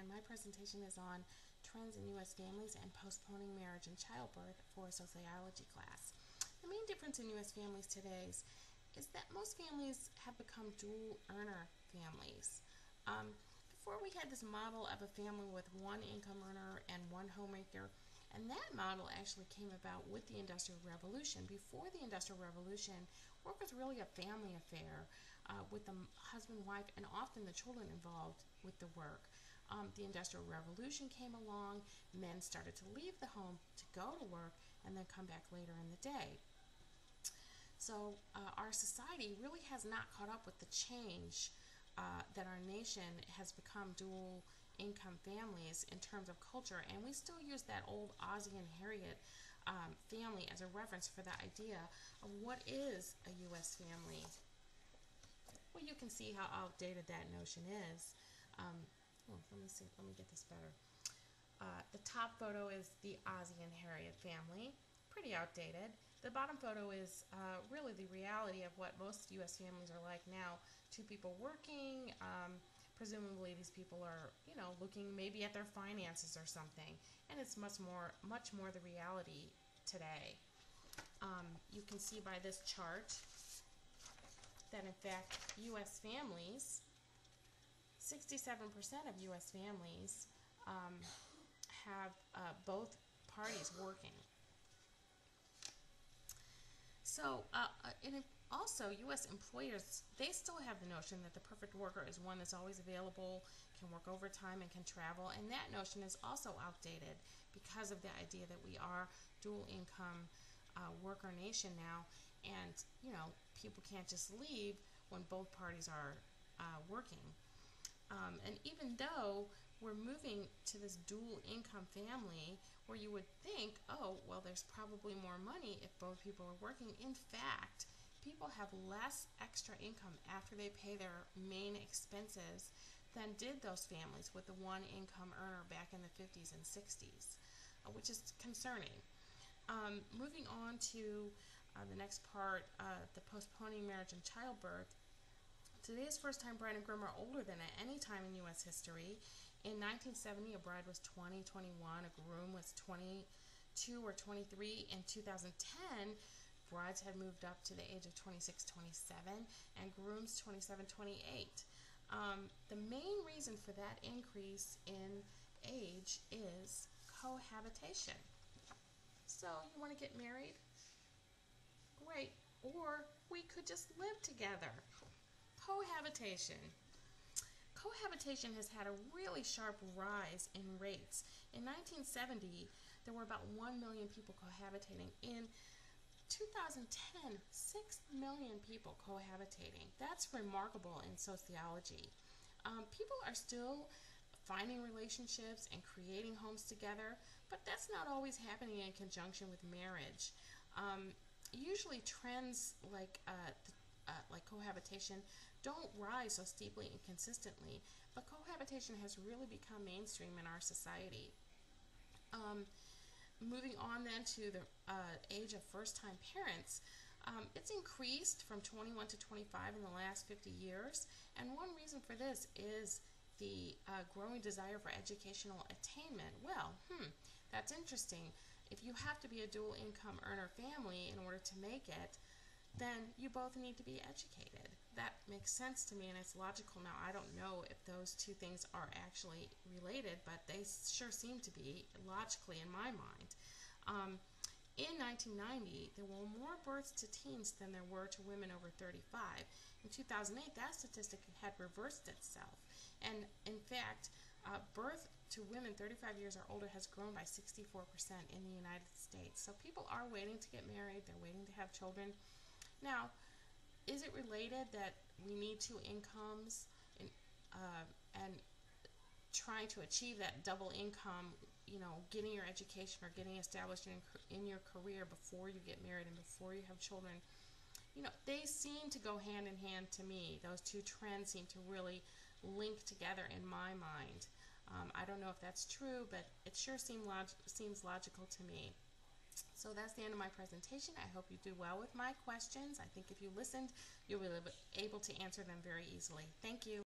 and my presentation is on trends in U.S. families and postponing marriage and childbirth for a sociology class. The main difference in U.S. families today is that most families have become dual earner families. Before we had this model of a family with one income earner and one homemaker, and that model actually came about with the Industrial Revolution. Before the Industrial Revolution, work was really a family affair with the husband, wife, and often the children involved with the work. The Industrial Revolution came along, men started to leave the home to go to work and then come back later in the day. So our society really has not caught up with the change that our nation has become dual income families in terms of culture, and we still use that old Ozzie and Harriet family as a reference for the idea of what is a U.S. family. Well, you can see how outdated that notion is. Let me get this better. The top photo is the Ozzie and Harriet family, pretty outdated. The bottom photo is really the reality of what most U.S. families are like now. Two people working, presumably these people are, looking maybe at their finances or something, and it's much more the reality today. You can see by this chart that in fact U.S. families, 67% of U.S. families have both parties working. So, and also U.S. employers, they still have the notion that the perfect worker is one that's always available, can work overtime, and can travel. And that notion is also outdated because of the idea that we are dual income worker nation now. And, people can't just leave when both parties are working. And even though we're moving to this dual income family where you would think, oh, well, there's probably more money if both people are working. In fact, people have less extra income after they pay their main expenses than did those families with the one income earner back in the 50s and 60s, which is concerning. Moving on to the next part, the postponing marriage and childbirth. Today's first-time bride and groom are older than at any time in U.S. history. In 1970, a bride was 20, 21, a groom was 22 or 23. In 2010, brides had moved up to the age of 26, 27, and grooms 27, 28. The main reason for that increase in age is cohabitation. So you want to get married? Great. Or we could just live together. Cohabitation. Cohabitation has had a really sharp rise in rates. In 1970, there were about 1 million people cohabitating. In 2010, 6 million people cohabitating. That's remarkable in sociology. People are still finding relationships and creating homes together, but that's not always happening in conjunction with marriage. Usually trends like cohabitation don't rise so steeply and consistently, but cohabitation has really become mainstream in our society. Moving on then to the age of first-time parents, it's increased from 21 to 25 in the last 50 years, and one reason for this is the growing desire for educational attainment. Well, that's interesting. If you have to be a dual income earner family in order to make it, then you both need to be educated. That makes sense to me, and it's logical. Now, I don't know if those two things are actually related, but they sure seem to be logically in my mind. In 1990, there were more births to teens than there were to women over 35. In 2008, that statistic had reversed itself. And in fact, birth to women 35 years or older has grown by 64% in the United States. So people are waiting to get married. They're waiting to have children. Now, is it related that we need two incomes and trying to achieve that double income, getting your education or getting established in your career before you get married and before you have children? They seem to go hand in hand to me. Those two trends seem to really link together in my mind. I don't know if that's true, but it sure seems logical to me. So that's the end of my presentation. I hope you do well with my questions. I think if you listened, you'll be able to answer them very easily. Thank you.